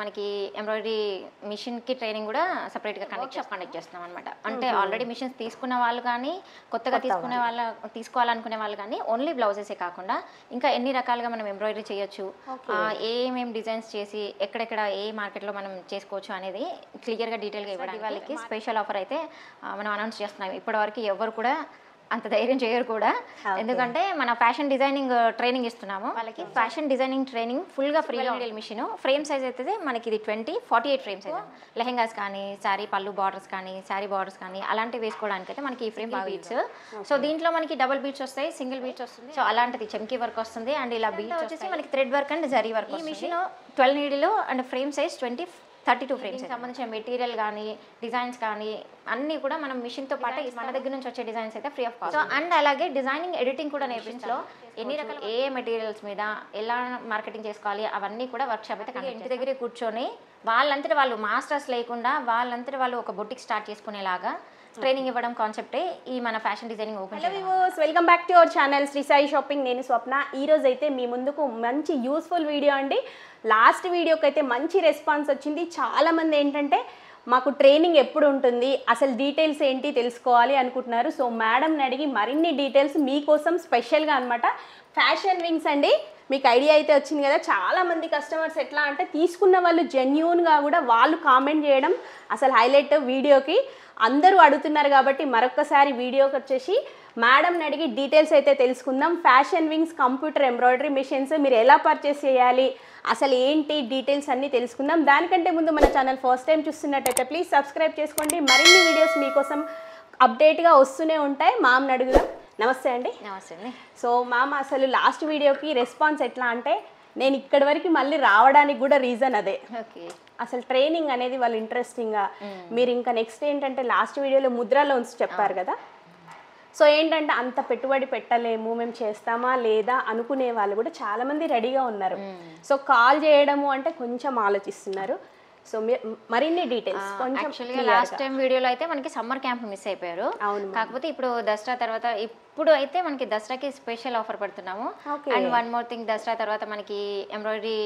మనకి ఎంబ్రాయిడరీ మిషన్కి ట్రైనింగ్ కూడా సపరేట్గా కండక్ట్ చేస్తున్నాం అనమాట. అంటే ఆల్రెడీ మిషన్స్ తీసుకున్న వాళ్ళు కానీ కొత్తగా తీసుకోవాలనుకునే వాళ్ళు కానీ ఓన్లీ బ్లౌజెసే కాకుండా ఇంకా ఎన్ని రకాలుగా మనం ఎంబ్రాయిడరీ చేయొచ్చు, ఏమేమి డిజైన్స్ చేసి ఎక్కడెక్కడ ఏ మార్కెట్లో మనం చేసుకోవచ్చు అనేది క్లియర్గా డీటెయిల్గా ఇవ్వడానికి వాళ్ళకి స్పెషల్ ఆఫర్ అయితే మనం అనౌన్స్ చేస్తున్నాం. ఇప్పటివరకు ఎవరు కూడా అంత ధైర్యం చేయరు కూడా, ఎందుకంటే మన ఫ్యాషన్ డిజైనింగ్ ట్రైనింగ్ ఇస్తున్నాము వాళ్ళకి. ఫ్యాషన్ డిజైనింగ్ ట్రైనింగ్ ఫుల్గా ఫ్రీగా మిషన్. ఫ్రేమ్ సైజ్ అయితే మనకి ఇది 48 ఫ్రేమ్ సైజ్. లెహెంగాస్ కానీ, శారీ పళ్ళు బార్డర్స్ కానీ, శారీ బార్డర్స్ కానీ అలాంటివి వేసుకోవడానికి అయితే మనకి ఈ ఫ్రేమ్ బీట్స్. సో దీంట్లో మనకి డబుల్ బీట్స్ వస్తాయి, సింగిల్ బీట్స్ వస్తుంది. సో అలాంటిది చెంకీ వర్క్ వస్తుంది అండ్ ఇలా బీట్స్ వచ్చేసి మనకి thread work and zari work. ఈ machine 12 needle and frame size 32 frames. సంబంధించిన మెటీరియల్ కానీ డిజైన్స్ కానీ అన్నీ కూడా మనం మిషన్తో పాటు మన దగ్గర నుంచి వచ్చే డిజైన్స్ అయితే ఫ్రీ ఆఫ్ కాస్ట్. అండ్ అలాగే డిజైనింగ్ ఎడిటింగ్ కూడా నేర్పించలో ఎన్ని రకాల ఏ మెటీరియల్స్ మీద ఎలా మార్కెటింగ్ చేసుకోవాలి అవన్నీ కూడా వర్క్షాప్ అయితే ఇంటి దగ్గరే కూర్చొని వాళ్ళంతటి వాళ్ళు మాస్టర్స్ లేకుండా వాళ్ళంతటి వాళ్ళు ఒక బొటిక్ స్టార్ట్ చేసుకునేలాగా ట్రైనింగ్ ఇవ్వడం కాన్సెప్టే ఈ మన fashion designing open. Hello viewers, welcome back to our channel Shri Sai shopping. నేను స్వప్న. ఈరోజు అయితే మీ ముందుకు మంచి యూస్ఫుల్ వీడియో అండి. లాస్ట్ వీడియోకి అయితే మంచి రెస్పాన్స్ వచ్చింది. చాలామంది ఏంటంటే మాకు ట్రైనింగ్ ఎప్పుడు ఉంటుంది, అసలు డీటెయిల్స్ ఏంటి తెలుసుకోవాలి అనుకుంటున్నారు. సో మేడంని అడిగి మరిన్ని డీటెయిల్స్ మీకోసం స్పెషల్గా అనమాట. ఫ్యాషన్ వింగ్స్ అండి, మీకు ఐడియా అయితే వచ్చింది కదా. చాలామంది కస్టమర్స్ ఎట్లా అంటే తీసుకున్న వాళ్ళు జెన్యూన్గా కూడా వాళ్ళు కామెంట్ చేయడం అసలు హైలైట్ వీడియోకి అందరూ అడుగుతున్నారు. కాబట్టి మరొకసారి వీడియోకి వచ్చేసి మేడంని అడిగి డీటెయిల్స్ అయితే తెలుసుకుందాం. Fashion wings computer embroidery machines మీరు ఎలా పర్చేస్ చేయాలి, అసలు ఏంటి డీటెయిల్స్ అన్నీ తెలుసుకుందాం. దానికంటే ముందు మన ఛానల్ ఫస్ట్ టైం చూస్తున్నట్టయితే ప్లీజ్ సబ్స్క్రైబ్ చేసుకోండి. మరిన్ని వీడియోస్ మీకోసం అప్డేట్గా వస్తూనే ఉంటాయి. మామ్ని అడుగుదాం. నమస్తే అండి. నమస్తే అండి. సో మామ్, అసలు లాస్ట్ వీడియోకి రెస్పాన్స్ ఎట్లా అంటే నేను ఇక్కడి వరకు మళ్ళీ రావడానికి కూడా రీజన్ అదే. అసలు ట్రైనింగ్ అనేది వాళ్ళు ఇంట్రెస్టింగ్గా మీరు ఇంకా నెక్స్ట్ ఏంటంటే లాస్ట్ వీడియోలో ముద్రా లోన్స్ చెప్పారు కదా. సో ఏంటంటే అంత పెట్టుబడి పెట్టలేము, మేము చేస్తామా లేదా అనుకునే వాళ్ళు కూడా చాలామంది రెడీగా ఉన్నారు. సో కాల్ చేయడము అంటే కొంచెం ఆలోచిస్తున్నారు. సో మరిన్ని డీటెయిల్స్ కొంచెం. లాస్ట్ టైం వీడియోలో అయితే మనకి సమ్మర్ క్యాంప్ మిస్ అయిపోయారు. కాకపోతే ఇప్పుడు దసరా తర్వాత ఇప్పుడు అయితే మనకి దసరాకి స్పెషల్ ఆఫర్ పెడుతున్నాము. And one more thing, Dasara తర్వాత మనకి ఎంబ్రాయిడరీ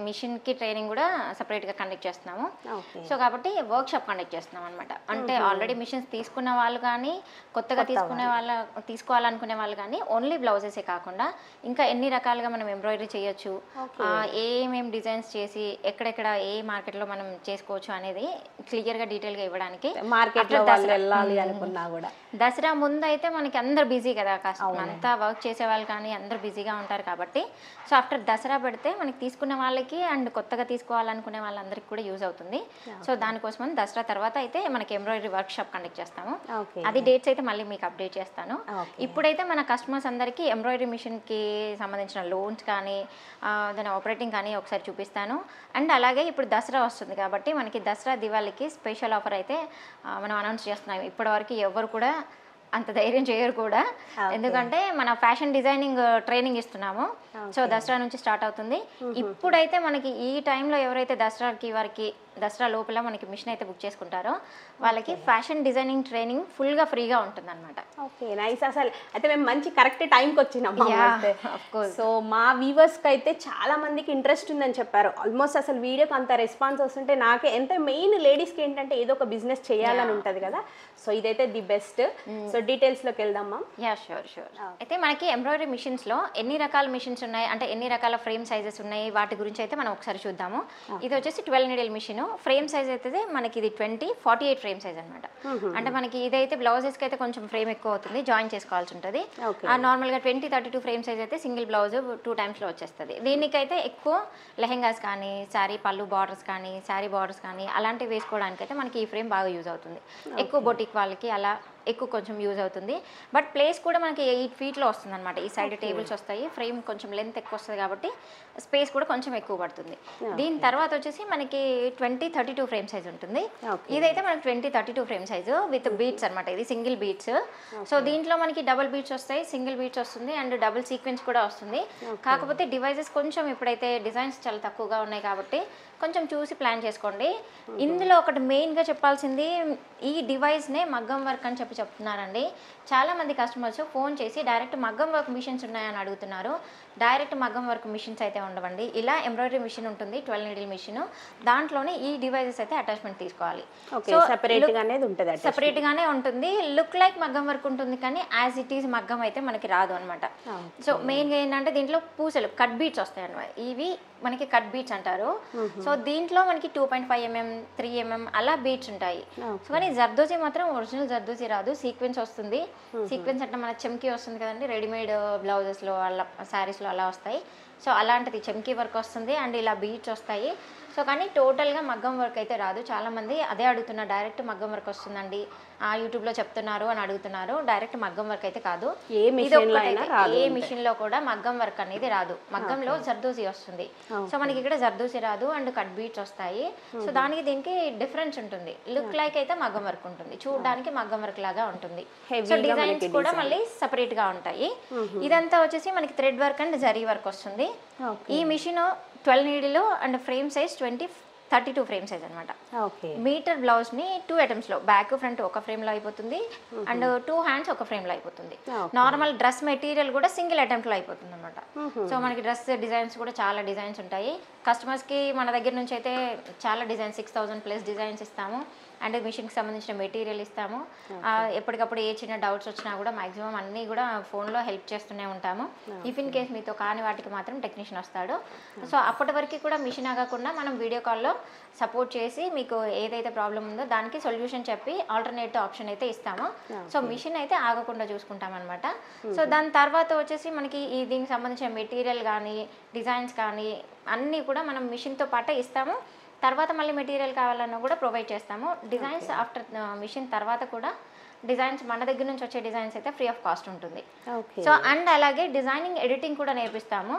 మిషన్కి ట్రైనింగ్ కూడా సపరేట్గా కండక్ట్ చేస్తున్నాము. సో కాబట్టి వర్క్ షాప్ కండక్ట్ చేస్తున్నాం అనమాట. అంటే ఆల్రెడీ మిషన్స్ తీసుకున్న వాళ్ళు కానీ కొత్తగా తీసుకోవాలనుకునే వాళ్ళు కానీ ఓన్లీ బ్లౌజెసే కాకుండా ఇంకా ఎన్ని రకాలుగా మనం ఎంబ్రాయిడరీ చేయొచ్చు, ఏమేమి డిజైన్స్ చేసి ఎక్కడెక్కడ ఏ మార్కెట్లో మనం చేసుకోవచ్చు అనేది క్లియర్గా డీటెయిల్గా ఇవ్వడానికి. మార్కెట్లో వెళ్ళాలి అనుకున్నా కూడా దసరా ముందు అయితే మనకి అందరు బిజీ కదా, కష్టం అంతా వర్క్ చేసే వాళ్ళు కానీ అందరు బిజీగా ఉంటారు. కాబట్టి సో ఆఫ్టర్ దసరా పెడితే మనకి తీసుకున్న వాళ్ళకి అండ్ కొత్తగా తీసుకోవాలనుకునే వాళ్ళందరికీ కూడా యూజ్ అవుతుంది. సో దానికోసం దసరా తర్వాత అయితే మనకి ఎంబ్రాయిడరీ వర్క్ షాప్ కండక్ట్ చేస్తాము. అది డేట్స్ అయితే మళ్ళీ మీకు అప్డేట్ చేస్తాను. ఇప్పుడైతే మన కస్టమర్స్ అందరికీ ఎంబ్రాయిడరీ మిషన్కి సంబంధించిన లోన్స్ కానీ దాని ఆపరేటింగ్ కానీ ఒకసారి చూపిస్తాను. అండ్ అలాగే ఇప్పుడు దసరా వస్తుంది కాబట్టి మనకి దసరా దివాళీకి స్పెషల్ ఆఫర్ అయితే మనం అనౌన్స్ చేస్తున్నాం. ఇప్పటివరకు ఎవరు కూడా అంత ధైర్యం చేయరు కూడా, ఎందుకంటే మన ఫ్యాషన్ డిజైనింగ్ ట్రైనింగ్ ఇస్తున్నాము. సో దసరా నుంచి స్టార్ట్ అవుతుంది. ఇప్పుడైతే మనకి ఈ టైంలో ఎవరైతే దసరా లోపల మనకి మిషన్ అయితే బుక్ చేసుకుంటారో వాళ్ళకి ఫ్యాషన్ డిజైనింగ్ ట్రైనింగ్ ఫుల్గా ఫ్రీగా ఉంటుంది అనమాట. Okay, nice. అసలు అయితే మేము మంచి కరెక్ట్ టైంకి వచ్చినాం. సో మా వ్యూవర్స్కి అయితే చాలా మందికి ఇంట్రెస్ట్ ఉందని చెప్పారు. ఆల్మోస్ట్ అసలు వీడియోకి అంత రెస్పాన్స్ వస్తుంటే నాకే ఎంత మెయిన్ లేడీస్కి ఏంటంటే ఏదో ఒక బిజినెస్ చేయాలని ఉంటుంది కదా. సో ఇదైతే ది బెస్ట్. సో డీటెయిల్స్లోకి వెళ్దామా? షూర్. అయితే మనకి ఎంబ్రాయిడరీ మిషన్స్లో ఎన్ని రకాల మిషన్స్ ఉన్నాయి అంటే ఎన్ని రకాల ఫ్రేమ్ సైజెస్ ఉన్నాయి వాటి గురించి అయితే మనం ఒకసారి చూద్దాము. ఇది వచ్చేసి 12 నీడిల్ మిషన్. ఫ్రేమ్ సైజ్ అయితే మనకి ఇది 48 ఫ్రేమ్ సైజ్ అనమాట. అంటే మనకి ఇదైతే బ్లౌజెస్కి అయితే కొంచెం ఫ్రేమ్ ఎక్కువ అవుతుంది, జాయిన్ చేసుకోవాల్సి ఉంటుంది. నార్మల్గా 32 ఫ్రేమ్ సైజ్ అయితే సింగిల్ బ్లౌజ్ 2 టైమ్స్లో వచ్చేస్తుంది. దీనికైతే ఎక్కువ లెహెంగాస్ కానీ, శారీ పళ్ళు బార్డర్స్ కానీ, శారీ బార్డర్స్ కానీ అలాంటివి వేసుకోవడానికి అయితే మనకి ఈ ఫ్రేమ్ బాగా యూజ్ అవుతుంది. ఎక్కువ బొటిక్ వాళ్ళకి అలా ఎక్కువ కొంచెం యూజ్ అవుతుంది. బట్ ప్లేస్ కూడా మనకి 8 ఫీట్లో వస్తుంది అనమాట. ఈ సైడ్ టేబుల్స్ వస్తాయి, ఫ్రేమ్ కొంచెం లెంత్ ఎక్కువ వస్తుంది కాబట్టి స్పేస్ కూడా కొంచెం ఎక్కువ పడుతుంది. దీని తర్వాత వచ్చేసి మనకి 32 ఫ్రేమ్ సైజ్ ఉంటుంది. ఇదైతే మనకి 32 ఫ్రేమ్ సైజు విత్ బీట్స్ అనమాట. ఇది సింగిల్ బీట్స్. సో దీంట్లో మనకి డబుల్ బీట్స్ వస్తాయి, సింగిల్ బీట్స్ వస్తుంది అండ్ డబుల్ సీక్వెన్స్ కూడా వస్తుంది. కాకపోతే డివైజెస్ కొంచెం ఇప్పుడైతే డిజైన్స్ చాలా తక్కువగా ఉన్నాయి కాబట్టి కొంచెం చూసి ప్లాన్ చేసుకోండి. ఇందులో ఒకటి మెయిన్గా చెప్పాల్సింది, ఈ డివైస్నే మగ్గం వర్క్ అని చెప్తున్నారండి. చాలామంది కస్టమర్స్ ఫోన్ చేసి డైరెక్ట్ మగ్గం వర్క్ మిషన్స్ ఉన్నాయని అడుగుతున్నారు. డైరెక్ట్ మగ్గం వర్క్ మిషన్స్ అయితే ఉండవండి. ఇలా ఎంబ్రాయిడరీ మిషన్ ఉంటుంది, 12 నీడిల్ మిషన్. దాంట్లోనే ఈ డివైజెస్ అయితే అటాచ్మెంట్ తీసుకోవాలి. సో సెపరేట్గానే ఉంటుంది. లుక్ లైక్ మగ్గం వర్క్ ఉంటుంది, కానీ యాజ్ ఇట్ ఈజ్ మగ్గం అయితే మనకి రాదు అనమాట. సో మెయిన్గా ఏంటంటే దీంట్లో పూసలు కట్ బీట్స్ వస్తాయి అనమాట. ఇవి మనకి కట్ బీట్స్ అంటారు. సో దీంట్లో మనకి 2.5 mm 3 mm అలా బీట్స్ ఉంటాయి. సో కానీ జర్దోజీ మాత్రం ఒరిజినల్ జర్దోజీ రాదు, సీక్వెన్స్ వస్తుంది. సీక్వెన్స్ అంటే మన చెమ్కీ వస్తుంది కదండి, రెడీమేడ్ బ్లౌజెస్లో అలా శారీస్లో అలా వస్తాయి. సో అలాంటిది చెమ్కీ వర్క్ వస్తుంది అండ్ ఇలా బీట్స్ వస్తాయి. సో కానీ టోటల్గా మగ్గం వర్క్ అయితే రాదు. చాలామంది అదే అడుగుతున్నారు, డైరెక్ట్ మగ్గం వర్క్ వస్తుందండి యూట్యూబ్లో చెప్తున్నారు అని అడుగుతున్నారు. డైరెక్ట్ మగ్గం వర్క్ అయితే కాదు. ఏ మిషన్లో కూడా మగ్గం వర్క్ అనేది రాదు. మగ్గంలో జర్దోజీ వస్తుంది. సో మనకి ఇక్కడ జర్దోజీ రాదు అండ్ కట్ బీట్స్ వస్తాయి. సో దానికి దీనికి డిఫరెన్స్ ఉంటుంది. లుక్ లైక్ అయితే మగ్గం వర్క్ ఉంటుంది, చూడడానికి మగ్గం వర్క్ లాగా ఉంటుంది. సో డిజైన్స్ కూడా మళ్ళీ సపరేట్ గా ఉంటాయి. ఇదంతా వచ్చేసి మనకి thread work and zari work వస్తుంది. ఈ machine 12 needle and frame size 32 frame size అనమాట. మీటర్ బ్లౌజ్ ని 2 ఐటమ్స్ లో, బ్యాక్ ఫ్రంట్ ఒక ఫ్రేమ్ లో అయిపోతుంది అండ్ 2 హ్యాండ్స్ ఒక ఫ్రేమ్ లో అయిపోతుంది. నార్మల్ డ్రెస్ మెటీరియల్ కూడా సింగిల్ అటెంప్ట్ లో అయిపోతుంది అనమాట. సో మనకి డ్రెస్ డిజైన్స్ కూడా చాలా డిజైన్స్ ఉంటాయి. కస్టమర్స్ కి మన దగ్గర నుంచి అయితే చాలా డిజైన్స్ 6000+ డిజైన్స్ ఇస్తాము అండ్ మిషన్కి సంబంధించిన మెటీరియల్ ఇస్తాము. ఎప్పటికప్పుడు ఏ చిన్న డౌట్స్ వచ్చినా కూడా మాక్సిమం అన్నీ కూడా ఫోన్లో హెల్ప్ చేస్తూనే ఉంటాము. ఇఫ్ ఇన్ కేస్ మీతో కాని వాటికి మాత్రం టెక్నీషియన్ వస్తాడు. సో అప్పటి వరకు కూడా మిషన్ ఆగకుండా మనం వీడియో కాల్లో సపోర్ట్ చేసి మీకు ఏదైతే ప్రాబ్లం ఉందో దానికి సొల్యూషన్ చెప్పి ఆల్టర్నేటివ్ ఆప్షన్ అయితే ఇస్తాము. సో మిషన్ అయితే ఆగకుండా చూసుకుంటాం అనమాట. సో దాని తర్వాత వచ్చేసి మనకి ఈ దీనికి సంబంధించిన మెటీరియల్ కానీ డిజైన్స్ కానీ అన్నీ కూడా మనం మిషన్తో పాటే ఇస్తాము. తర్వాత మళ్ళీ మెటీరియల్ కావాలన్నా కూడా ప్రొవైడ్ చేస్తాము. డిజైన్స్ ఆఫ్టర్ మిషన్ తర్వాత కూడా డిజైన్స్ మన దగ్గర నుంచి వచ్చే డిజైన్స్ అయితే ఫ్రీ ఆఫ్ కాస్ట్ ఉంటుంది. సో అండ్ అలాగే డిజైనింగ్ ఎడిటింగ్ కూడా నేర్పిస్తాము.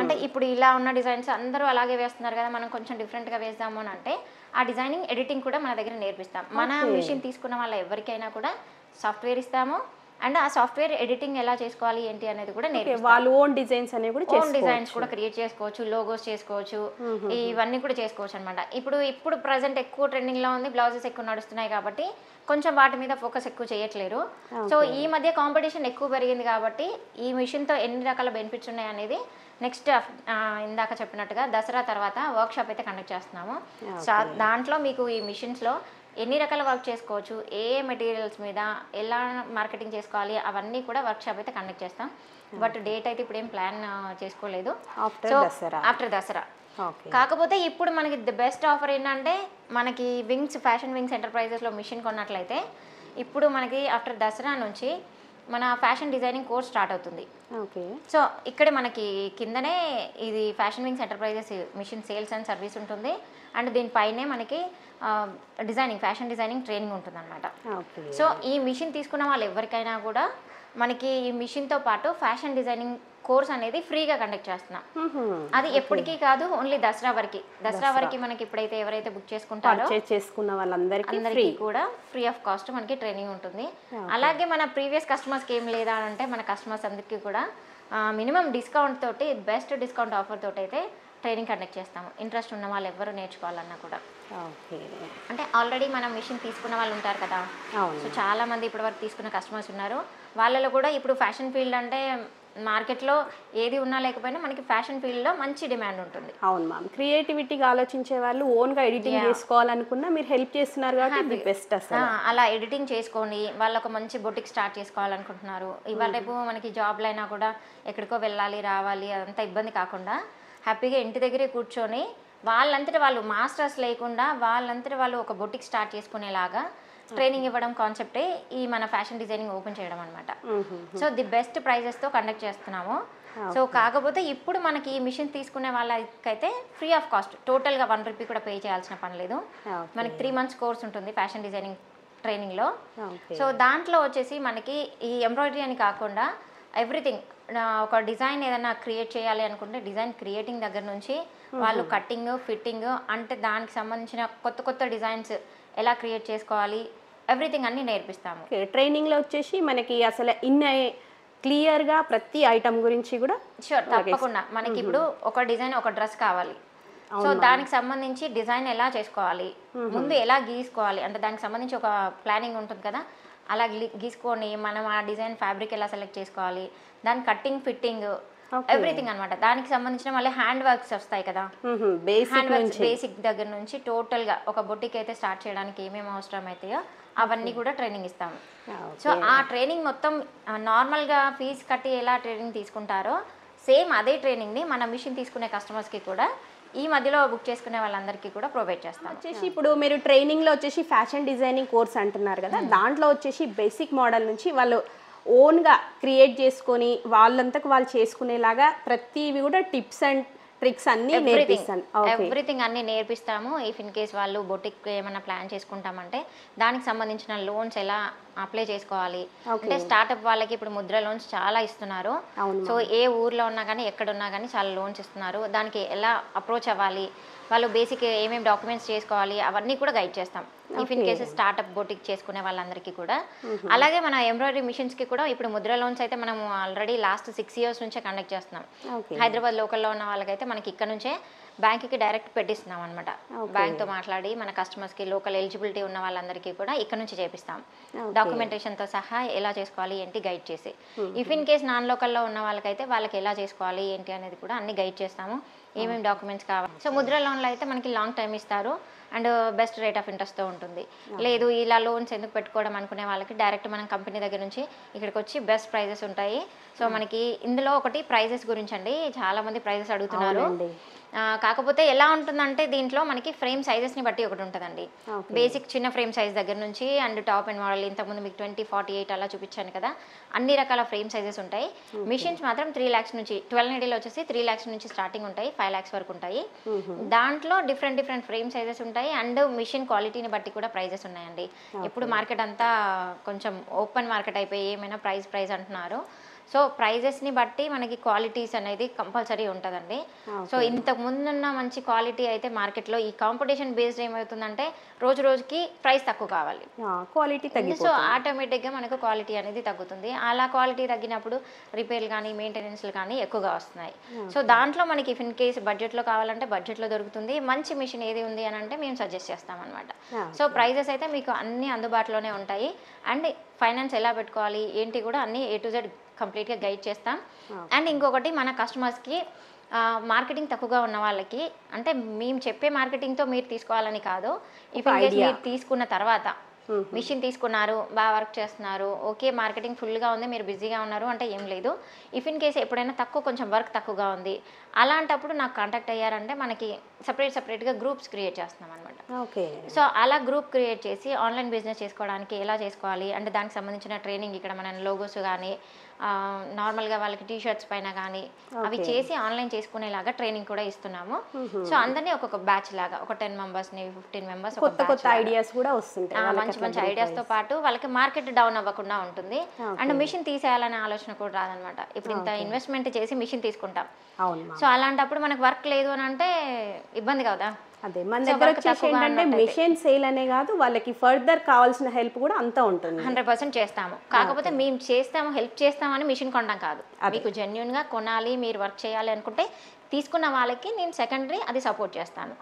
అంటే ఇప్పుడు ఇలా ఉన్న డిజైన్స్ అందరూ అలాగే వేస్తున్నారు కదా, మనం కొంచెం డిఫరెంట్గా వేద్దాము అని అంటే ఆ డిజైనింగ్ ఎడిటింగ్ కూడా మన దగ్గర నేర్పిస్తాం. మన మిషన్ తీసుకున్న వాళ్ళ ఎవరికైనా కూడా సాఫ్ట్వేర్ ఇస్తాము అండ్ ఆ సాఫ్ట్వేర్ ఎడిటింగ్ ఎలా చేసుకోవాలి ఏంటి అనేది కూడా నేర్పిస్తాం. వాళ్ళు ఓన్ డిజైన్స్ అనేవి కూడా ఓన్ డిజైన్స్ కూడా క్రియేట్ చేసుకోవచ్చు, లోగోస్ చేసుకోవచ్చు, ఇవన్నీ కూడా చేసుకోవచ్చు అనమాట. ఇప్పుడు ప్రజెంట్ ఎక్కువ ట్రెండింగ్ లో ఉంది, బ్లౌజెస్ ఎక్కువ నడుస్తున్నాయి కాబట్టి కొంచెం వాటి మీద ఫోకస్ ఎక్కువ చేయట్లేరు. సో ఈ మధ్య కాంపిటీషన్ ఎక్కువ పెరిగింది కాబట్టి ఈ మిషన్తో ఎన్ని రకాల బెనిఫిట్స్ ఉన్నాయి అనేది నెక్స్ట్ ఇందాక చెప్పినట్టుగా దసరా తర్వాత వర్క్ షాప్ అయితే కండక్ట్ చేస్తున్నాము. దాంట్లో మీకు ఈ మిషన్స్లో ఎన్ని రకాల వర్క్ చేసుకోవచ్చు, ఏ మెటీరియల్స్ మీద ఎలా మార్కెటింగ్ చేసుకోవాలి అవన్నీ కూడా వర్క్ షాప్ అయితే కండక్ట్ చేస్తాం. బట్ డేట్ అయితే ఇప్పుడు ఏం ప్లాన్ చేసుకోలేదు. So after Dasara. కాకపోతే ఇప్పుడు మనకి ది బెస్ట్ ఆఫర్ ఏంటంటే మనకి ఫ్యాషన్ వింగ్స్ ఎంటర్ప్రైజెస్లో మిషన్ కొన్నట్లయితే ఇప్పుడు మనకి ఆఫ్టర్ దసరా నుంచి మన ఫ్యాషన్ డిజైనింగ్ కోర్స్ స్టార్ట్ అవుతుంది. సో ఇక్కడ మనకి కిందనే ఇది fashion wings enterprises machine sales and service ఉంటుంది అండ్ దీనిపైనే మనకి ఫ్యాషన్ డిజైనింగ్ ట్రైనింగ్ ఉంటుంది అనమాట. సో ఈ మిషన్ తీసుకున్న వాళ్ళు ఎవరికైనా కూడా మనకి ఈ మిషన్తో పాటు ఫ్యాషన్ డిజైనింగ్ కోర్స్ అనేది ఫ్రీగా కండక్ట్ చేస్తున్నాం. అది ఎప్పటికీ కాదు, ఓన్లీ దసరా వరకు మనకి ఇప్పుడైతే ఎవరైతే బుక్ చేసుకుంటారో చేసుకున్న వాళ్ళందరికీ కూడా ఫ్రీ ఆఫ్ కాస్ట్ మనకి ట్రైనింగ్ ఉంటుంది. అలాగే మన ప్రీవియస్ కస్టమర్స్కి ఏం లేదా అంటే మన కస్టమర్స్ అందరికీ కూడా మినిమం డిస్కౌంట్ తోటి, బెస్ట్ డిస్కౌంట్ ఆఫర్ తోటి అయితే ట్రైనింగ్ కండక్ట్ చేస్తాము. ఇంట్రెస్ట్ ఉన్న వాళ్ళు ఎవరు నేర్చుకోవాలన్నా కూడా. అంటే ఆల్రెడీ మనం మిషన్ తీసుకున్న వాళ్ళు ఉంటారు కదా, సో చాలా మంది ఇప్పటివరకు తీసుకున్న కస్టమర్స్ ఉన్నారు. వాళ్ళలో కూడా ఇప్పుడు ఫ్యాషన్ ఫీల్డ్ అంటే మార్కెట్లో ఏది ఉన్నా లేకపోయినా మనకి ఫ్యాషన్ ఫీల్డ్లో మంచి డిమాండ్ ఉంటుంది. అవును మ్యామ్, క్రియేటివిటీగా ఆలోచించే వాళ్ళు ఓన్గా ఎడిటింగ్ చేసుకోవాలనుకున్నా మీరు హెల్ప్ చేస్తున్నారు కాబట్టి బెస్ట్. అసలు అలా ఎడిటింగ్ చేసుకొని వాళ్ళు ఒక మంచి బొటిక్ స్టార్ట్ చేసుకోవాలనుకుంటున్నారు. ఇవాళ రేపు మనకి జాబ్లో అయినా కూడా ఎక్కడికో వెళ్ళాలి రావాలి అదంతా ఇబ్బంది కాకుండా హ్యాపీగా ఇంటి దగ్గరే కూర్చొని వాళ్ళంతటి వాళ్ళు మాస్టర్స్ లేకుండా వాళ్ళంతటి వాళ్ళు ఒక బొటిక్ స్టార్ట్ చేసుకునేలాగా ట్రైనింగ్ ఇవ్వడం కాన్సెప్టే ఈ మన ఫ్యాషన్ డిజైనింగ్ ఓపెన్ చేయడం అనమాట. సో ది బెస్ట్ ప్రైజెస్తో కండక్ట్ చేస్తున్నాము. సో కాకపోతే ఇప్పుడు మనకి ఈ మిషన్ తీసుకునే వాళ్ళకైతే ఫ్రీ ఆఫ్ కాస్ట్, టోటల్గా 1 రూపీ కూడా పే చేయాల్సిన పని లేదు. మనకి 3 months కోర్స్ ఉంటుంది ఫ్యాషన్ డిజైనింగ్ ట్రైనింగ్లో. సో దాంట్లో వచ్చేసి మనకి ఈ ఎంబ్రాయిడరీ అని కాకుండా ఎవ్రీథింగ్, ఒక డిజైన్ ఏదైనా క్రియేట్ చేయాలి అనుకుంటే డిజైన్ క్రియేటింగ్ దగ్గర నుంచి వాళ్ళు కట్టింగ్, ఫిట్టింగ్, అంటే దానికి సంబంధించిన కొత్త డిజైన్స్ ఎలా క్రియేట్ చేసుకోవాలి ఎవ్రీథింగ్ అన్నీ నేర్పిస్తాము. ట్రైనింగ్లో వచ్చేసి మనకి అసలు క్లియర్గా ప్రతి ఐటమ్ గురించి కూడా షూర్ తప్పకుండా. మనకి ఇప్పుడు ఒక డిజైన్, ఒక డ్రెస్ కావాలి, సో దానికి సంబంధించి డిజైన్ ఎలా చేసుకోవాలి, ముందు ఎలా గీసుకోవాలి అంటే దానికి సంబంధించి ఒక ప్లానింగ్ ఉంటుంది కదా, అలా గీసుకొని మనం ఆ డిజైన్ ఫ్యాబ్రిక్ ఎలా సెలెక్ట్ చేసుకోవాలి, దాని కట్టింగ్ ఫిట్టింగ్ ఎవ్రీథింగ్ అనమాట. దానికి సంబంధించిన మళ్ళీ హ్యాండ్ వర్క్స్ వస్తాయి కదా, హ్యాండ్ వర్క్స్ బేసిక్ దగ్గర నుంచి టోటల్గా ఒక బొటిక్ అయితే స్టార్ట్ చేయడానికి ఏమేమి అవసరం అవుతాయో అవన్నీ కూడా ట్రైనింగ్ ఇస్తాము. సో ఆ ట్రైనింగ్ మొత్తం నార్మల్గా ఫీజు కట్టి ఎలా ట్రైనింగ్ తీసుకుంటారో సేమ్ అదే ట్రైనింగ్ని మన మిషన్ తీసుకునే కస్టమర్స్కి కూడా ఈ మధ్యలో బుక్ చేసుకునే వాళ్ళందరికీ కూడా ప్రొవైడ్ చేస్తాం. వచ్చేసి ఇప్పుడు మీరు ట్రైనింగ్లో వచ్చేసి ఫ్యాషన్ డిజైనింగ్ కోర్స్ అంటున్నారు కదా, దాంట్లో వచ్చేసి బేసిక్ మోడల్ నుంచి వాళ్ళు ఓన్గా క్రియేట్ చేసుకొని వాళ్ళంతకు వాళ్ళు చేసుకునేలాగా ప్రతివి కూడా టిప్స్ అండ్ ట్రిక్స్ అన్నీ నేర్పిస్తాను. ఎవ్రీథింగ్ అన్నీ నేర్పిస్తాము. ఇఫ్ ఇన్ కేస్ వాళ్ళు బొటిక్ ఏమైనా ప్లాన్ చేసుకుంటామంటే దానికి సంబంధించిన లోన్స్ ఎలా అప్లై చేసుకోవాలి అంటే స్టార్ట్అప్ వాళ్ళకి ఇప్పుడు ముద్ర లోన్స్ చాలా ఇస్తున్నారు. సో ఏ ఊర్లో ఉన్నా కానీ ఎక్కడ ఉన్నా కానీ చాలా లోన్స్ ఇస్తున్నారు. దానికి ఎలా అప్రోచ్ అవ్వాలి, వాళ్ళు బేసిక్ ఏమేమి డాక్యుమెంట్స్ చేసుకోవాలి అవన్నీ కూడా గైడ్ చేస్తాం if in case startup boutique చేసుకునే వాళ్ళందరికీ కూడా. అలాగే మన ఎంబ్రాయిడరీ మిషన్స్కి కూడా ఇప్పుడు ముద్ర లోన్స్ అయితే మనం ఆల్రెడీ లాస్ట్ 6 years నుంచే కండక్ట్ చేస్తున్నాం. హైదరాబాద్ లోకల్లో ఉన్న వాళ్ళకైతే మనకి ఇక్కడ నుంచే బ్యాంక్కి డైరెక్ట్ పెట్టిస్తున్నాం అనమాట. బ్యాంక్తో మాట్లాడి మన కస్టమర్స్కి లోకల్ ఎలిజిబిలిటీ ఉన్న వాళ్ళందరికీ కూడా ఇక్కడ నుంచి చేపిస్తాం. డాక్యుమెంటేషన్తో సహా ఎలా చేసుకోవాలి ఏంటి గైడ్ చేసి, ఇఫ్ ఇన్ కేస్ నాన్ లోకల్లో ఉన్న వాళ్ళకైతే వాళ్ళకి ఎలా చేసుకోవాలి ఏంటి అనేది కూడా అన్ని గైడ్ చేస్తాము, ఏమేమి డాక్యుమెంట్స్ కావాలి. సో ముద్ర లోన్లో అయితే మనకి లాంగ్ టైం ఇస్తారు అండ్ బెస్ట్ రేట్ ఆఫ్ ఇంట్రెస్ట్తో ఉంటుంది. లేదు ఇలా లోన్స్ ఎందుకు పెట్టుకోవడం అనుకునే వాళ్ళకి డైరెక్ట్ మనం కంపెనీ దగ్గర నుంచి ఇక్కడికి వచ్చి బెస్ట్ ప్రైజెస్ ఉంటాయి. సో మనకి ఇందులో ఒకటి ప్రైజెస్ గురించి అండి, చాలామంది ప్రైజెస్ అడుగుతున్నారు. కాకపోతే ఎలా ఉంటుందంటే దీంట్లో మనకి ఫ్రేమ్ సైజెస్ని బట్టి ఒకటి ఉంటుందండి. బేసిక్ చిన్న ఫ్రేమ్ సైజ్ దగ్గర నుంచి అండ్ టాప్ అండ్ మోడల్ ఇంతకుముందు మీకు 20, 48 అలా చూపించాను కదా, అన్ని రకాల ఫ్రేమ్ సైజెస్ ఉంటాయి. మిషన్స్ మాత్రం 3 lakhs నుంచి 12 needle వచ్చేసి 3 lakhs నుంచి స్టార్టింగ్ ఉంటాయి, 5 lakhs వరకు ఉంటాయి. దాంట్లో డిఫరెంట్ ఫ్రేమ్ సైజెస్ ఉంటాయి అండ్ మిషన్ క్వాలిటీని బట్టి కూడా ప్రైజెస్ ఉన్నాయండి. ఇప్పుడు మార్కెట్ అంతా కొంచెం ఓపెన్ మార్కెట్ అయిపోయి ఏమైనా ప్రైజ్ అంటున్నారు. సో ప్రైజెస్ని బట్టి మనకి క్వాలిటీస్ అనేది కంపల్సరీ ఉంటుందండి. సో ఇంతకు ముందున్న మంచి క్వాలిటీ అయితే మార్కెట్లో ఈ కాంపిటీషన్ బేస్డ్ ఏమవుతుందంటే రోజు రోజుకి ప్రైస్ తక్కువ కావాలి, క్వాలిటీ తగ్గిపోతుంది. సో ఆటోమేటిక్గా మనకు క్వాలిటీ అనేది తగ్గుతుంది. అలా క్వాలిటీ తగ్గినప్పుడు రిపేర్లు కానీ మెయింటెనెన్స్లు కానీ ఎక్కువగా వస్తున్నాయి. సో దాంట్లో మనకి ఇఫ్ ఇన్ కేసు బడ్జెట్లో కావాలంటే బడ్జెట్లో దొరుకుతుంది. మంచి మిషన్ ఏది ఉంది అని అంటే మేము సజెస్ట్ చేస్తామన్నమాట. సో ప్రైజెస్ అయితే మీకు అన్ని అందుబాటులోనే ఉంటాయి అండ్ ఫైనాన్స్ ఎలా పెట్టుకోవాలి ఏంటి కూడా అన్ని A to Z కంప్లీట్గా గైడ్ చేస్తాం. అండ్ ఇంకొకటి మన కస్టమర్స్కి మార్కెటింగ్ తక్కువగా ఉన్న వాళ్ళకి అంటే మేము చెప్పే మార్కెటింగ్తో మీరు తీసుకోవాలని కాదు, ఇప్పుడు మీరు తీసుకున్న తర్వాత మిషన్ తీసుకున్నారు, బాగా వర్క్ చేస్తున్నారు, ఓకే మార్కెటింగ్ ఫుల్గా ఉంది, మీరు బిజీగా ఉన్నారు అంటే ఏం లేదు. ఇఫ్ ఇన్ కేసు ఎప్పుడైనా కొంచెం వర్క్ తక్కువగా ఉంది అలాంటప్పుడు నాకు కాంటాక్ట్ అయ్యారంటే మనకి సపరేట్గా గ్రూప్స్ క్రియేట్ చేస్తున్నాం అనమాట. సో అలా గ్రూప్ క్రియేట్ చేసి ఆన్లైన్ బిజినెస్ చేసుకోవడానికి ఎలా చేసుకోవాలి అంటే దానికి సంబంధించిన ట్రైనింగ్ ఇక్కడ మన లోగోస్ కానీ నార్మల్గా వాళ్ళకి టీషర్ట్స్ పైన కానీ అవి చేసి ఆన్లైన్ చేసుకునేలాగా ట్రైనింగ్ కూడా ఇస్తున్నాము. సో అందరినీ ఒక్కొక్క బ్యాచ్ లాగా ఒక 10 members-ని 15 members కొత్త ఐడియాస్ కూడా వస్తుంటాయి. మంచి ఐడియాస్తో పాటు వాళ్ళకి మార్కెట్ డౌన్ అవ్వకుండా ఉంటుంది అండ్ మిషన్ తీసేయాలనే ఆలోచన కూడా రాదనమాట. ఇప్పుడు ఇంత ఇన్వెస్ట్మెంట్ చేసి మిషన్ తీసుకుంటాం, సో అలాంటప్పుడు మనకు వర్క్ లేదు అని అంటే ఇబ్బంది కదా. అదే మన దగ్గర వచ్చేసి ఏంటంటే మిషన్ సేల్ అనే కాదు, వాళ్ళకి ఫర్దర్ కావాల్సిన హెల్ప్ కూడా అంతా ఉంటుంది. 100% చేస్తాము. కాకపోతే మేము చేస్తాము, హెల్ప్ చేస్తామని మిషన్ కొనడం కాదు. మీకు జెన్యున్గా కొనాలి, మీరు వర్క్ చేయాలి అనుకుంటే తీసుకున్న వాళ్ళకి నేను సెకండరీ అది సపోర్ట్ చేస్తాను.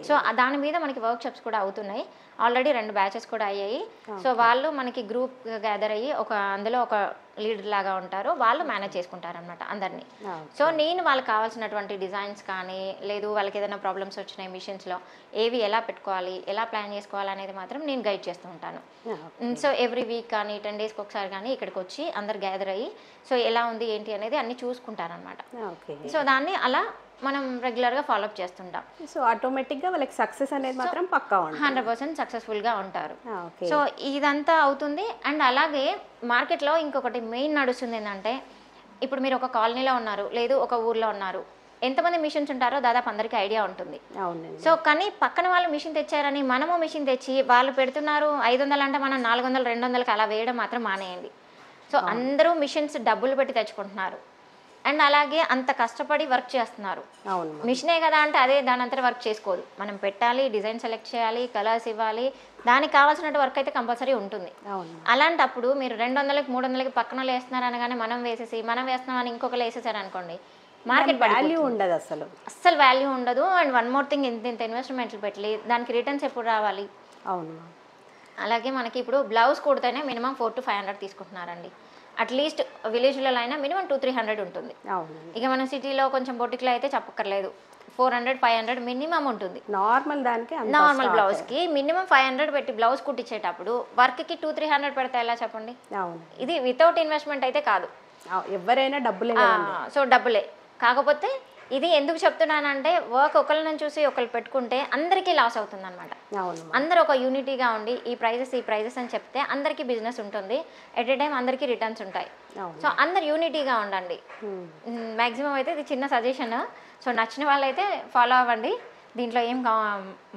సో దాని మీద మనకి వర్క్షాప్స్ కూడా అవుతున్నాయి, ఆల్రెడీ 2 batches కూడా అయ్యాయి. సో వాళ్ళు మనకి గ్రూప్ గ్యాదర్ అయ్యి అందులో ఒక లీడర్ లాగా ఉంటారు, వాళ్ళు మేనేజ్ చేసుకుంటారు అనమాట అందరినీ. సో నేను వాళ్ళకి కావాల్సినటువంటి డిజైన్స్ కానీ లేదు వాళ్ళకి ఏదైనా ప్రాబ్లమ్స్ వచ్చినాయి మిషన్స్లో ఏవి ఎలా పెట్టుకోవాలి ఎలా ప్లాన్ చేసుకోవాలి అనేది మాత్రం నేను గైడ్ చేస్తూ ఉంటాను. సో ఎవ్రీ వీక్ కానీ 10 days ఒకసారి కానీ ఇక్కడికి వచ్చి అందరు గ్యాదర్ అయ్యి సో ఎలా ఉంది ఏంటి అనేది అన్ని చూసుకుంటారనమాట. సో దాన్ని అలా మనం రెగ్యులర్గా ఫాలోఅప్ చేస్తుంటాం. సో ఆటోమేటిక్గా వాళ్ళకి సక్సెస్ అనేది మాత్రం పక్కా ఉంటుంది, 100% సక్సెస్ఫుల్గా ఉంటారు. సో ఇదంతా అవుతుంది. అండ్ అలాగే మార్కెట్లో ఇంకొకటి మెయిన్ నడుస్తుంది ఏంటంటే ఇప్పుడు మీరు ఒక కాలనీలో ఉన్నారు లేదు ఒక ఊర్లో ఉన్నారు, ఎంతమంది మిషన్స్ ఉంటారో దాదాపు అందరికీ ఐడియా ఉంటుంది. సో కానీ పక్కన వాళ్ళు మిషన్ తెచ్చారని మనము మిషన్ తెచ్చి వాళ్ళు పెడుతున్నారు 500 అంటే మనం 400, 200కి అలా వేయడం మాత్రం మానేయండి. సో అందరూ మిషన్స్ డబ్బులు పెట్టి తెచ్చుకుంటున్నారు అండ్ అలాగే అంత కష్టపడి వర్క్ చేస్తున్నారు. మిషనే కదా అంటే అదే దాని అంతా వర్క్ చేసుకోదు, మనం పెట్టాలి, డిజైన్ సెలెక్ట్ చేయాలి, కలర్స్ ఇవ్వాలి, దానికి కావాల్సిన వర్క్ అయితే కంపల్సరీ ఉంటుంది. అలాంటప్పుడు మీరు 200కి 300కి పక్కన వేస్తున్నారు అనగానే మనం వేస్తున్నామని ఇంకొకరు వేసేసారు అనుకోండి, మార్కెట్ వాల్యూ ఉండదు అసలు. అస్సలు వాల్యూ ఉండదు. అండ్ వన్ మోర్ థింగ్, ఇంత ఇన్వెస్ట్మెంట్లు పెట్టాలి, దానికి రిటర్న్స్ ఎప్పుడు రావాలి? అవును. అలాగే మనకి ఇప్పుడు బ్లౌజ్ కుడితేనే మినిమం 400 to 500 తీసుకుంటున్నారండి. అట్లీస్ట్ విలేజ్లలో అయినా మినిమం 200-300 ఉంటుంది. అవును. ఇక మన సిటీలో కొంచెం బొటిక్లో అయితే చెప్పక్కర్లేదు, 400-500 మినిమం ఉంటుంది. నార్మల్ దానికి నార్మల్ బ్లౌజ్కి మినిమం 500 పెట్టి బ్లౌజ్ కుట్టించేటప్పుడు వర్క్కి 200-300 పెడితే ఎలా చెప్పండి? అవును. ఇది వితౌట్ ఇన్వెస్ట్మెంట్ అయితే కాదు. ఎవరైనా డబ్బులే. సో డబ్బులే. కాకపోతే ఇది ఎందుకు చెప్తున్నానంటే వర్క్ ఒకళ్ళని చూసి ఒకళ్ళు పెట్టుకుంటే అందరికీ లాస్ అవుతుంది అనమాట. అందరూ ఒక యూనిటీగా ఉండి ఈ ప్రైజెస్ అని చెప్తే అందరికీ బిజినెస్ ఉంటుంది, ఎట్ ఏ టైం అందరికీ రిటర్న్స్ ఉంటాయి. సో అందరు యూనిటీగా ఉండండి. మ్యాక్సిమం అయితే ఇది చిన్న సజెషన్. సో నచ్చిన వాళ్ళైతే ఫాలో అవ్వండి. దీంట్లో ఏం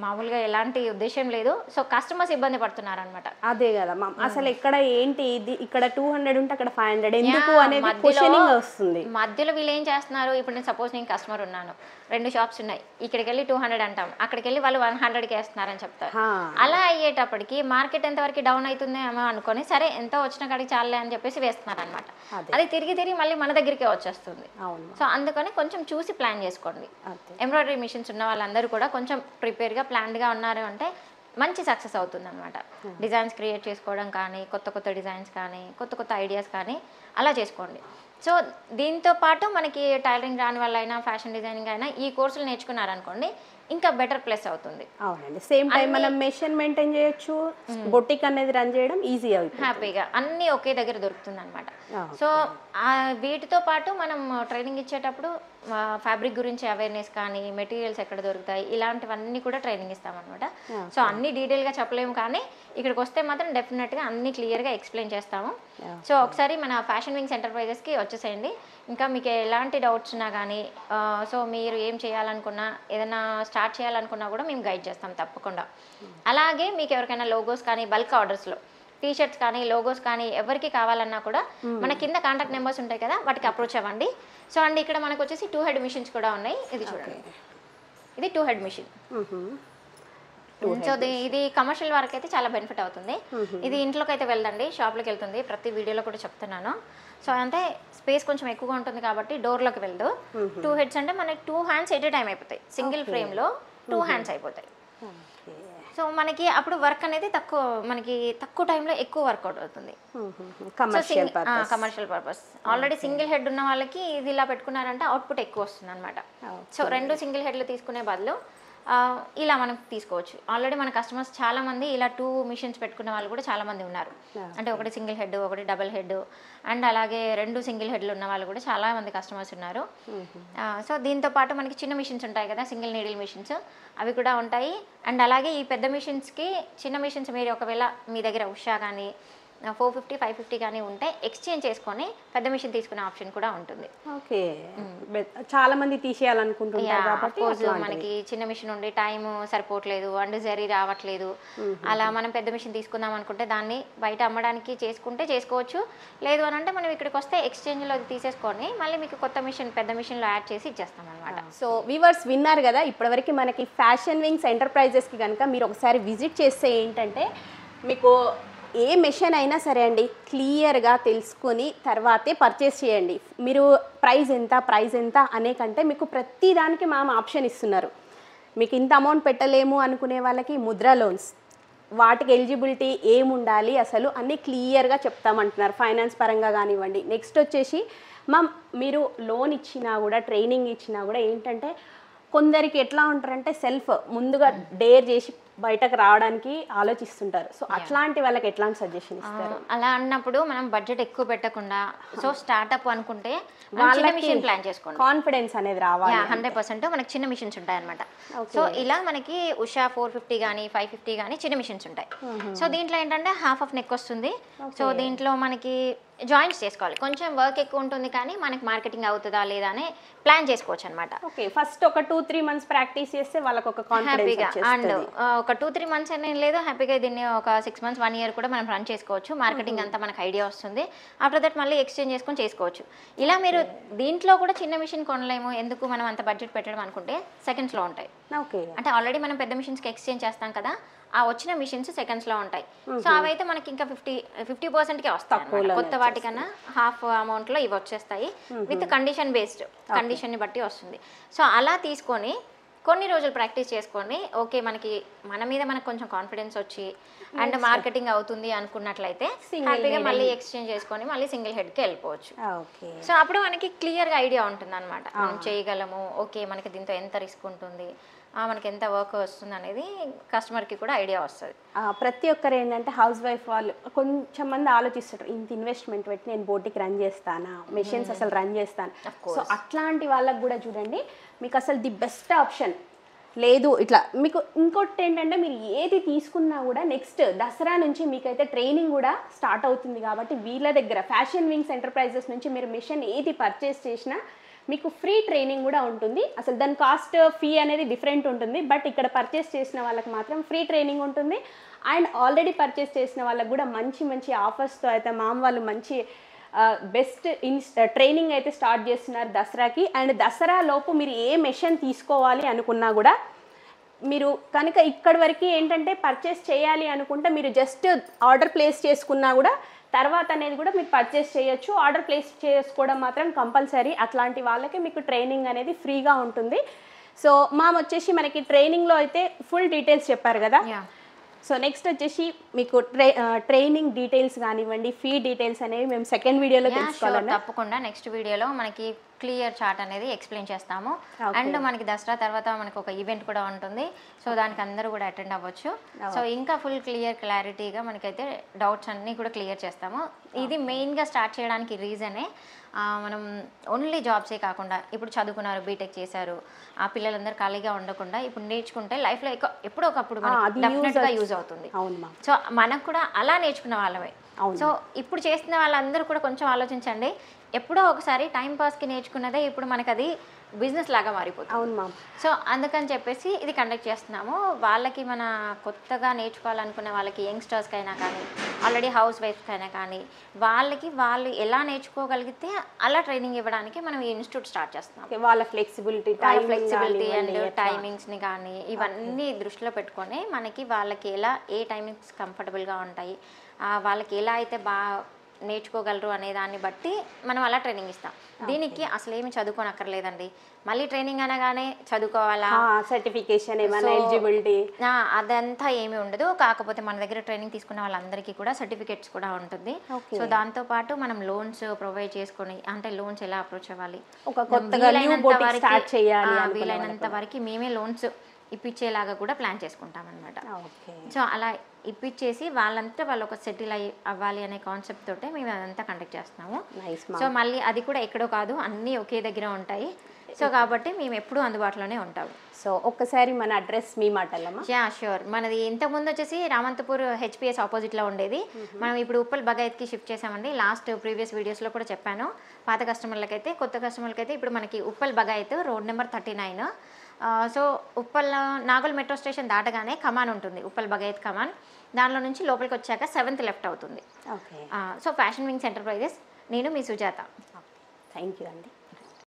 మామూలుగా ఎలాంటి ఉద్దేశం లేదు. సో కస్టమర్స్ ఇబ్బంది పడుతున్నారు అనమాట. అదే కదా అసలు ఇక్కడ ఏంటి ఇది, ఇక్కడ 200 ఉంటే అక్కడ 500 ఎందుకు అనేది క్వశ్చనింగ్ వస్తుంది. మధ్యలో వీళ్ళు ఏం చేస్తున్నారు, ఇప్పుడు నేను సపోజ్ నేను కస్టమర్ ఉన్నాను, 2 షాప్స్ ఉన్నాయి, ఇక్కడికి వెళ్ళి 200 అంటాం, అక్కడికి వెళ్ళి వాళ్ళు 100కి వేస్తున్నారని చెప్తారు. అలా అయ్యేటప్పటికి మార్కెట్ ఎంతవరకు డౌన్ అవుతుంది ఏమో అనుకొని సరే ఎంతో వచ్చిన కాడికి చాలే అని చెప్పేసి వేస్తున్నారు అనమాట. అది తిరిగి మళ్ళీ మన దగ్గరికే వచ్చేస్తుంది. సో అందుకని కొంచెం చూసి ప్లాన్ చేసుకోండి. ఎంబ్రాయిడరీ మిషన్స్ ఉన్న వాళ్ళందరూ కూడా కొంచెం ప్రిపేర్గా ప్లాన్డ్గా ఉన్నారు అంటే మంచి సక్సెస్ అవుతుంది అనమాట. డిజైన్స్ క్రియేట్ చేసుకోవడం కానీ, కొత్త డిజైన్స్ కానీ, కొత్త ఐడియాస్ కానీ అలా చేసుకోండి. సో దీంతో పాటు మనకి టైలరింగ్ రాని వాళ్ళైనా ఫ్యాషన్ డిజైనింగ్ అయినా ఈ కోర్సులు నేర్చుకున్నారనుకోండి ఇంకా బెటర్ ప్లస్ అవుతుంది. అవునండి. సేమ్ టైం మనం మెషిన్ మెయింటైన్ చేయొచ్చు, బొటిక్ అనేది రన్ చేయడం ఈజీ అవుతుంది, హ్యాపీగా అన్నీ ఒకే దగ్గర దొరుకుతుంది అనమాట. సో వీటితో పాటు మనం ట్రైనింగ్ ఇచ్చేటప్పుడు ఫ్యాబ్రిక్ గురించి అవేర్నెస్ కానీ, మెటీరియల్స్ ఎక్కడ దొరుకుతాయి ఇలాంటివన్నీ కూడా ట్రైనింగ్ ఇస్తామన్నమాట. సో అన్ని డీటెయిల్గా చెప్పలేము కానీ ఇక్కడికి వస్తే మాత్రం డెఫినెట్గా అన్ని క్లియర్గా ఎక్స్ప్లెయిన్ చేస్తాము. సో ఒకసారి మన ఫ్యాషన్ వింగ్స్ ఎంటర్ప్రైజెస్కి వచ్చేసేయండి. ఇంకా మీకు ఎలాంటి డౌట్స్ ఉన్నా కానీ, సో మీరు ఏం చేయాలనుకున్నా, ఏదైనా స్టార్ట్ చేయాలనుకున్నా కూడా మేము గైడ్ చేస్తాం తప్పకుండా. అలాగే మీకు ఎవరికైనా లోగోస్ కానీ, బల్క్ ఆర్డర్స్లో టీ-షర్ట్స్ కానీ, లోగోస్ కానీ ఎవరికి కావాలన్నా కూడా మన కింద కాంటాక్ట్ నెంబర్స్ ఉంటాయి కదా, వాటికి అప్రోచ్ అవ్వండి. సో అండ్ ఇక్కడ మనకు వచ్చేసి 2 హెడ్ మిషన్స్ కూడా ఉన్నాయి. ఇది చూడండి, ఇది 2 హెడ్ మిషన్. సో ఇది కమర్షియల్ వరకు అయితే చాలా బెనిఫిట్ అవుతుంది. ఇది ఇంట్లోకి అయితే వెళ్ళండి, షాప్లోకి వెళ్తుంది. ప్రతి వీడియోలో కూడా చెప్తున్నాను. సో అంటే స్పేస్ కొంచెం ఎక్కువగా ఉంటుంది కాబట్టి డోర్లోకి వెళ్దు. 2 హెడ్స్ అంటే మనకి 2 హ్యాండ్స్ ఎట్ ఏ టైం అయిపోతాయి. సింగిల్ ఫ్రేమ్లో 2 హ్యాండ్స్ అయిపోతాయి. సో మనకి అప్పుడు వర్క్ అనేది తక్కువ టైంలో ఎక్కువ వర్కౌట్ అవుతుంది. Commercial purpose. Already single head ఉన్న వాళ్ళకి ఇది ఇలా పెట్టుకున్నారంటే అవుట్పుట్ ఎక్కువ వస్తుంది అనమాట. సో 2 సింగిల్ హెడ్లు తీసుకునే బదులు ఇలా మనం తీసుకోవచ్చు. ఆల్రెడీ మన కస్టమర్స్ చాలామంది ఇలా 2 మిషన్స్ పెట్టుకునే వాళ్ళు కూడా చాలామంది ఉన్నారు. అంటే ఒకటి సింగిల్ హెడ్, ఒకటి డబుల్ హెడ్, అండ్ అలాగే 2 సింగిల్ హెడ్లు ఉన్న వాళ్ళు కూడా చాలామంది కస్టమర్స్ ఉన్నారు. సో దీంతో పాటు మనకి చిన్న మిషన్స్ ఉంటాయి కదా, సింగిల్ నీడిల్ మిషన్స్, అవి కూడా ఉంటాయి. అండ్ అలాగే ఈ పెద్ద మిషన్స్కి చిన్న మిషన్స్ మీరు ఒకవేళ మీ దగ్గర ఉషా కానీ 450, 550 కానీ ఉంటే ఎక్స్చేంజ్ చేసుకొని పెద్ద మిషన్ తీసుకునే ఆప్షన్ కూడా ఉంటుంది. ఓకే, చాలా మంది తీసేయాలనుకుంటున్నారు కాబట్టి మనకి చిన్న మిషన్ ఉండి టైం సరిపోవట్లేదు అండ్ జరీ రావట్లేదు, అలా మనం పెద్ద మిషన్ తీసుకుందాం అనుకుంటే దాన్ని బయట అమ్మడానికి చేసుకోవచ్చు. లేదు అని అంటే మనం ఇక్కడికి వస్తే ఎక్స్చేంజ్లో తీసేసుకొని మళ్ళీ మీకు కొత్త మిషన్ పెద్ద మిషన్లో యాడ్ చేసి ఇచ్చేస్తాం అనమాట. సో వ్యూవర్స్ విన్నారు కదా, ఇప్పటివరకు మనకి ఫ్యాషన్ వింగ్స్ ఎంటర్ప్రైజెస్కి కనుక మీరు ఒకసారి విజిట్ చేస్తే ఏంటంటే మీకు ఏ మెషిన్ అయినా సరే అండి క్లియర్గా తెలుసుకొని తర్వాతే పర్చేస్ చేయండి. మీరు ప్రైస్ ఎంత అనే కంటే మీకు ప్రతి దానికి మేము ఆప్షన్ ఇస్తున్నారు. మీకు ఇంత అమౌంట్ పెట్టలేము అనుకునే వాళ్ళకి ముద్రా లోన్స్, వాటికి ఎలిజిబిలిటీ ఏముండాలి అసలు అన్నీ క్లియర్గా చెప్తామంటున్నారు, ఫైనాన్స్ పరంగా కానివ్వండి. నెక్స్ట్ వచ్చేసి మీరు లోన్ ఇచ్చినా కూడా, ట్రైనింగ్ ఇచ్చినా కూడా ఏంటంటే కొందరికి ఎట్లా ఉంటారంటే సెల్ఫ్ ముందుగా డేర్ చేసి బయటకు రావడానికి ఆలోచిస్తుంటారు. సో అట్లాంటి వాళ్ళకి ఎట్లాంటి సజెషన్ ఇస్తారు? అలా అన్నప్పుడు మనం బడ్జెట్ ఎక్కువ పెట్టకుండా, సో స్టార్ట్అప్ అనుకుంటే మిషన్ ప్లాన్ చేసుకోండి, కాన్ఫిడెన్స్ అనేది రావాలి. 100% మనకి చిన్న మిషన్స్ ఉంటాయి అనమాట. సో ఇలా మనకి ఉషా 450 కానీ 550 కానీ చిన్న మిషన్స్ ఉంటాయి. సో దీంట్లో ఏంటంటే హాఫ్ ఆఫ్ నెక్ వస్తుంది. సో దీంట్లో మనకి జాయింట్స్ చేసుకోవాలి, కొంచెం వర్క్ ఎక్కువ ఉంటుంది కానీ మనకి మార్కెటింగ్ అవుతుందా లేదా అని ప్లాన్ చేసుకోవచ్చు అనమాట. ఓకే, ఫస్ట్ ఒక 2-3 మంత్స్ ప్రాక్టీస్ చేస్తే వాళ్ళకి ఒక కాన్ఫిడెన్స్ వచ్చేస్తుంది. అండ్ ఒక 2-3 మంత్స్ అనేది లేదు, హ్యాపీగా దీన్ని ఒక 6 months 1 year కూడా మనం రన్ చేసుకోవచ్చు. మార్కెటింగ్ అంతా మనకు ఐడియా వస్తుంది. ఆఫ్టర్ దట్ మళ్ళీ ఎక్స్చేంజ్ చేసుకొని చేసుకోవచ్చు. ఇలా మీరు దీంట్లో కూడా చిన్న మిషన్ కొనలేము, ఎందుకు మనం అంత బడ్జెట్ పెట్టడం అనుకుంటే సెకండ్స్లో ఉంటాయి. ఓకే. అంటే ఆల్రెడీ మనం పెద్ద మిషన్స్కి ఎక్స్చేంజ్ చేస్తాం కదా, ఆ వచ్చిన మిషన్స్ సెకండ్స్లో ఉంటాయి. సో అవైతే మనకి ఇంకా 50%కే వస్తాయి అన్నమాట. కొత్త వాటికన్నా హాఫ్ అమౌంట్లో ఇవి వచ్చేస్తాయి విత్ కండిషన్ బేస్డ్, కండిషన్ని బట్టి వస్తుంది. సో అలా తీసుకొని కొన్ని రోజులు ప్రాక్టీస్ చేసుకొని ఓకే మనకి మన మీద మనకు కొంచెం కాన్ఫిడెన్స్ వచ్చి అండ్ మార్కెటింగ్ అవుతుంది అనుకున్నట్లయితే హ్యాపీగా మళ్ళీ ఎక్స్చేంజ్ చేసుకొని మళ్ళీ సింగిల్ హెడ్కి వెళ్ళిపోవచ్చు. సో అప్పుడు మనకి క్లియర్గా ఐడియా ఉంటుంది అనమాట, మనం చేయగలము, ఓకే మనకి దీంతో ఎంత రిస్క్ ఉంటుంది, మనకి ఎంత వర్క్ వస్తుంది అనేది కస్టమర్కి కూడా ఐడియా వస్తుంది. ప్రతి ఒక్కరు ఏంటంటే హౌస్ వైఫ్ వాళ్ళు కొంచెం మంది ఆలోచిస్తారు, ఇంత ఇన్వెస్ట్మెంట్ పెట్టి నేను బోటికి రన్ చేస్తానా, మెషిన్స్ అసలు రన్ చేస్తాను. సో అట్లాంటి వాళ్ళకి కూడా చూడండి, మీకు అసలు ది బెస్ట్ ఆప్షన్ లేదు. ఇట్లా మీకు ఇంకోటి ఏంటంటే మీరు ఏది తీసుకున్నా కూడా నెక్స్ట్ దసరా నుంచి మీకైతే ట్రైనింగ్ కూడా స్టార్ట్ అవుతుంది కాబట్టి వీళ్ళ దగ్గర ఫ్యాషన్ వింగ్స్ ఎంటర్ప్రైజెస్ నుంచి మీరు మిషన్ ఏది పర్చేస్ చేసినా మీకు ఫ్రీ ట్రైనింగ్ కూడా ఉంటుంది. అసలు దాని కాస్ట్ ఫీ అనేది డిఫరెంట్ ఉంటుంది, బట్ ఇక్కడ పర్చేస్ చేసిన వాళ్ళకి మాత్రం ఫ్రీ ట్రైనింగ్ ఉంటుంది. అండ్ ఆల్రెడీ పర్చేస్ చేసిన వాళ్ళకి కూడా మంచి మంచి ఆఫర్స్తో అయితే వాళ్ళు మంచి బెస్ట్ ట్రైనింగ్ అయితే స్టార్ట్ చేస్తున్నారు దసరాకి. అండ్ దసరా లోపు మీరు ఏ మెషిన్ తీసుకోవాలి అనుకున్నా కూడా మీరు కనుక ఇక్కడి వరకు ఏంటంటే పర్చేస్ చేయాలి అనుకుంటే మీరు జస్ట్ ఆర్డర్ ప్లేస్ చేసుకున్నా కూడా తర్వాత అనేది కూడా మీరు పర్చేస్ చేయొచ్చు. ఆర్డర్ ప్లేస్ చేసుకోవడం మాత్రం కంపల్సరీ. అట్లాంటి వాళ్ళకి మీకు ట్రైనింగ్ అనేది ఫ్రీగా ఉంటుంది. సో వచ్చేసి మనకి ట్రైనింగ్లో అయితే ఫుల్ డీటెయిల్స్ చెప్పారు కదా. సో నెక్స్ట్ వచ్చేసి మీకు ట్రైనింగ్ డీటెయిల్స్ కానివ్వండి, ఫీ డీటెయిల్స్ అనేవి మేము సెకండ్ వీడియోలో తెలుసుకోవాలి. తప్పకుండా నెక్స్ట్ వీడియోలో మనకి క్లియర్ చార్ట్ అనేది ఎక్స్ప్లెయిన్ చేస్తాము. అండ్ మనకి దసరా తర్వాత మనకు ఒక ఈవెంట్ కూడా ఉంటుంది, సో దానికి అందరూ కూడా అటెండ్ అవ్వచ్చు. సో ఇంకా ఫుల్ క్లారిటీగా మనకైతే డౌట్స్ అన్నీ కూడా క్లియర్ చేస్తాము. ఇది మెయిన్గా స్టార్ట్ చేయడానికి రీజనే మనం ఓన్లీ జాబ్సే కాకుండా ఇప్పుడు చదువుకున్నారు, బీటెక్ చేశారు, ఆ పిల్లలందరూ ఖాళీగా ఉండకుండా ఇప్పుడు నేర్చుకుంటే లైఫ్లో ఎప్పుడో ఒకప్పుడు మనకి డెఫినెట్గా యూజ్ అవుతుంది. సో మనకు కూడా అలా నేర్చుకున్న వాళ్ళమే. సో ఇప్పుడు చేస్తున్న వాళ్ళందరూ కూడా కొంచెం ఆలోచించండి, ఎప్పుడో ఒకసారి టైం పాస్కి నేర్చుకున్నదే ఇప్పుడు మనకు అది బిజినెస్ లాగా మారిపోతుంది. అవును మ్యామ్. సో అందుకని చెప్పేసి ఇది కండక్ట్ చేస్తున్నాము. వాళ్ళకి మన కొత్తగా నేర్చుకోవాలనుకునే వాళ్ళకి యంగ్స్టర్స్కి అయినా కానీ ఆల్రెడీ హౌస్ వైఫ్స్కి అయినా కానీ వాళ్ళు ఎలా నేర్చుకోగలిగితే అలా ట్రైనింగ్ ఇవ్వడానికి మనం ఈ ఇన్స్టిట్యూట్ స్టార్ట్ చేస్తున్నాం. వాళ్ళ ఫ్లెక్సిబిలిటీ అండ్ టైమింగ్స్ని కానీ ఇవన్నీ దృష్టిలో పెట్టుకొని వాళ్ళకి ఎలా ఏ టైమింగ్స్ కంఫర్టబుల్గా ఉంటాయి, వాళ్ళకి ఎలా అయితే బాగా నేర్చుకోగలరు అనే దాన్ని బట్టి మనం అలా ట్రైనింగ్ ఇస్తాం. దీనికి అసలు ఏమి చదువుకోనక్కర్లేదండి. మళ్ళీ ట్రైనింగ్ అనగానే చదువుకోవాలా, సర్టిఫికేషన్ ఏమైనా ఎలిజిబిలిటీ అదంతా ఏమీ ఉండదు. కాకపోతే మన దగ్గర ట్రైనింగ్ తీసుకున్న వాళ్ళందరికీ కూడా సర్టిఫికేట్స్ కూడా ఉంటుంది. సో దాంతోపాటు మనం లోన్స్ ప్రొవైడ్ చేసుకొని, అంటే లోన్స్ ఎలా అప్రోచ్ అవ్వాలి, వీలైనంత వరకు మేమే లోన్స్ ఇప్పించేలాగా కూడా ప్లాన్ చేసుకుంటాం అనమాట. సో అలా ఇప్పించేసి వాళ్ళంతా వాళ్ళు ఒక సెటిల్ అవ్వాలి అనే కాన్సెప్ట్ తోటే మేము అదంతా కండక్ట్ చేస్తున్నాము. సో మళ్ళీ అది కూడా ఎక్కడో కాదు, అన్నీ ఒకే దగ్గర ఉంటాయి. సో కాబట్టి మేము ఎప్పుడూ అందుబాటులోనే ఉంటాము. సో ఒక్కసారి మన అడ్రస్ మీ మాటలమ్మా. షూర్. మనది ఇంతకుముందు వచ్చేసి రామంతపూర్ HPS ఆపోజిట్లో ఉండేది. మనం ఇప్పుడు ఉప్పల్ బగాయత్కి షిఫ్ట్ చేసామండి. ప్రీవియస్ వీడియోస్లో కూడా చెప్పాను. పాత కస్టమర్లకైతే, కొత్త కస్టమర్లకైతే ఇప్పుడు మనకి Uppal Bagayat road number 39. So Uppal Nagole metro station దాటగానే కమాన్ ఉంటుంది, ఉప్పల్ బగాయత్ కమాన్. దానిలో నుంచి లోపలికి వచ్చాక 7th లెఫ్ట్ అవుతుంది. సో ఫ్యాషన్ వింగ్స్ ఎంటర్ప్రైజెస్, నేను మీ సుజాత. థ్యాంక్ యూ అండి.